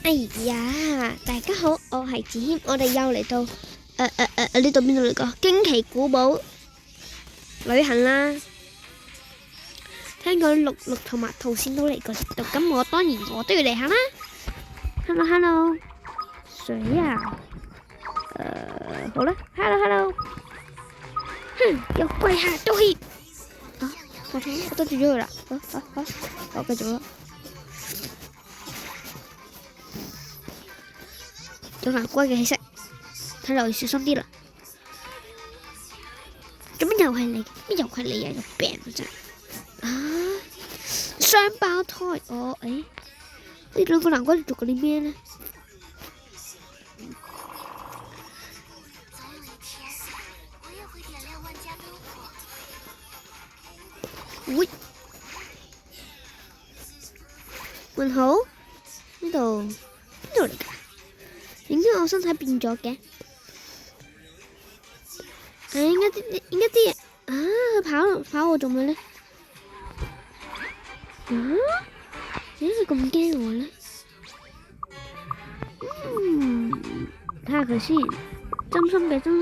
哎呀，大家好，我係子謙，我哋又嚟到呢度邊度嚟個驚奇古堡旅行啦。聽講綠綠同埋桃線都嚟過度，咁我當然我都要嚟行啦。Hello， 水啊，好啦 ，Hello， 哼，又跪下道歉。啊，我都住咗佢啦，好，繼續啦。有難龜嘅氣息，睇落要小心啲啦。咁又係你，乜又係你呀？有病啊真係！啊，雙胞胎，呢兩個難龜做過啲咩呢？喂，問好，呢度嚟㗎？點解我身體變咗嘅？應該啲嘢啊！佢跑我做咩呢？點解佢咁驚我呢？睇下佢先，真心嘅。點解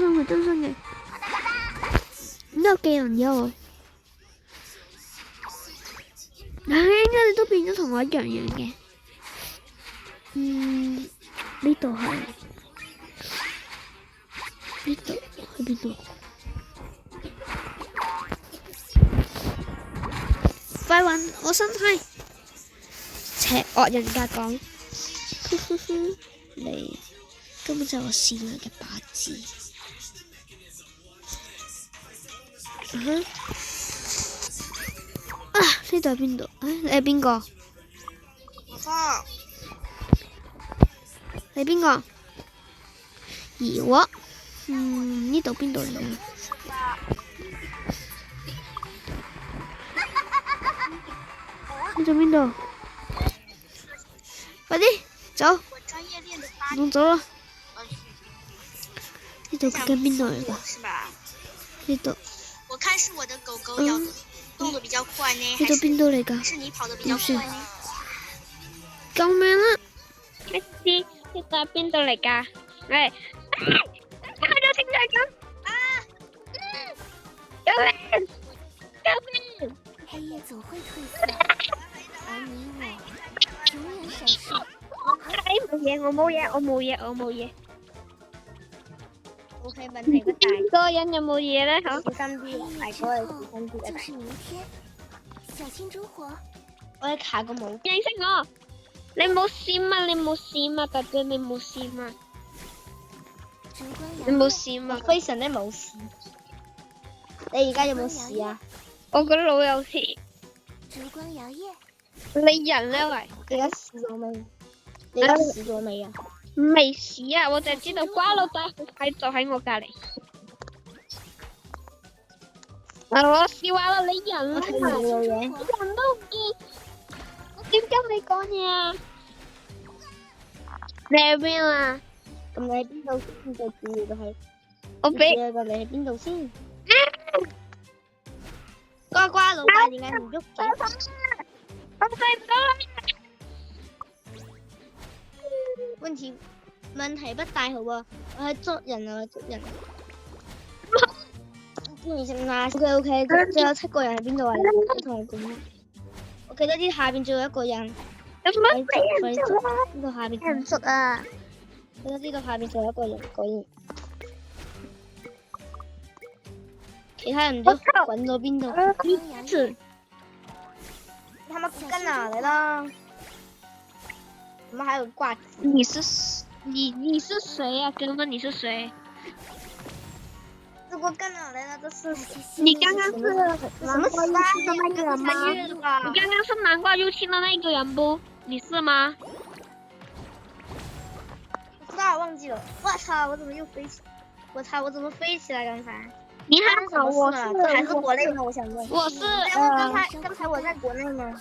有技能嘅我？應該你都變咗同我一樣嘅。呢度係呢度去邊度？快揾我身體！邪惡人格講，你根本就係我善良嘅靶子。呢度係邊度？你係邊個？你邊個？我，呢度邊度嚟㗎？呢度邊度？快啲走！唔走啦！呢度究竟邊度嚟㗎？呢度。我看是我的狗狗咬的，動得比較快呢。呢度邊度嚟㗎？是你跑得比較快呢。救命啦！呢度係邊度嚟㗎？喂，開咗清場咁救命！黑夜總會褪色，而你我永遠閃爍。我冇嘢。OK， 問題不大。個人有冇嘢咧？好，小心啲，大哥你小心啲啊！小心燭火。我哋下個冇。認識我。你冇事嘛，爸爸你冇事嘛？你冇事嘛？非常的冇事。你而家有冇事啊？我個腦有事。你人咧喂？你而家死咗未？你而家死咗未啊？未死啊！我就知道瓜老大就喺我隔籬。我笑話啦，你人咧？人都唔見。點跟你講嘢啊？你喺邊啊？咁你喺邊度先？最主要就係我俾你喺邊度先？瓜老大點解唔喐嘅？我睇唔到啦。問題不大，好喎。我係捉人啊！唔識啦。OK， 最後7個人喺邊度啊？你同我講。我記得啲下邊仲有一個人。有乜俾人捉啦？呢度下邊唔熟啊！記得呢度下邊仲有一個人，果然。其他人唔知滾到邊度？他們不跟哪來了？怎麼還有掛？你是誰呀？哥哥，你是誰？這個跟哪來了？這是你剛剛是什麼時代的那個人嗎？你剛剛是南瓜入侵的那個人不？你是嗎？不知道，忘記了。我操！我怎麼又飛起？我操！我怎麼飛起來？剛才。你好，我是還是國內嗎？我想問。我是剛才我在國內嗎？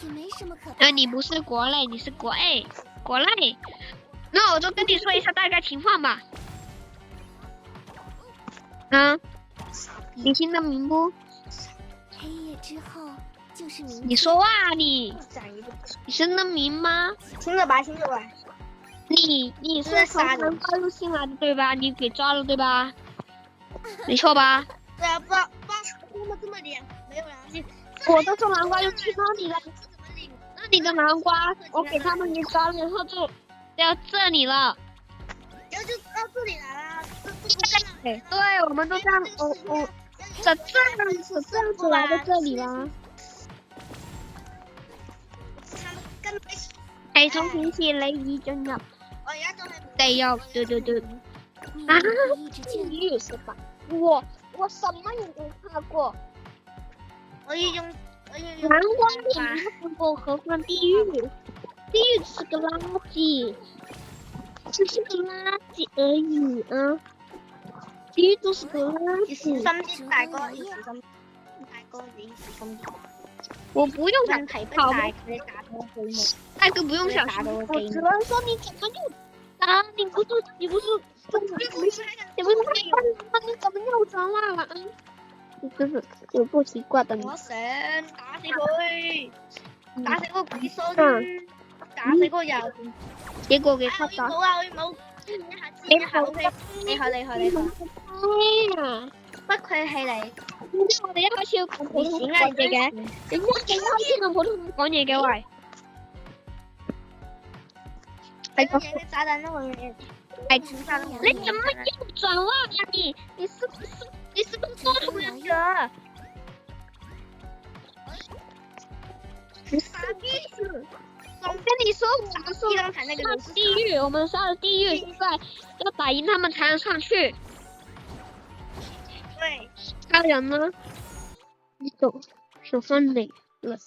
你不是國內，你是國內。國內。那我就跟你說一下大概情況吧。你聽得明不？黑夜之後就是明天。你說話你聽得明嗎？聽得吧。你是从南瓜路进来的对吧？你给抓了对吧？没错吧？对啊，不知道为什么这么连，没有良心。我都从南瓜路去那里了，那里的南瓜我给他们给抓了，然后就到这里了。然后就到这里来了，对，我们都这样，这样子来到这里了。他們根本係從顯示你已進入我而家都係地獄，對。啊，地獄是吧？我什麼也沒看過。我要用南瓜你沒看過，何況地獄？地獄只是個垃圾，只是個垃圾而已啊！地獄就是個垃要小心圾。啲，大哥要小心，大哥你要小心啲。我不用想問題不大，你打到佢冇。大哥不用小心，我只能說你怎麼又打？你不是你不是又轉彎了？你真是有不習慣的你。我想打死佢，打死個鬼孫，打死個人。結果給他打。冇啊，我冇。一下子，厲害。哎呀！不愧係你。點解我哋一開始要講普通話講嘢嘅？點解一開始用普通話講嘢嘅喂？係個嘢炸彈都會你怎麼又轉彎呀你？你是不是多重人格？你傻逼！我跟你說，我們上地獄，我們上了地獄，現在要打贏他們才能上去。對。他人呢？你懂，手分離了。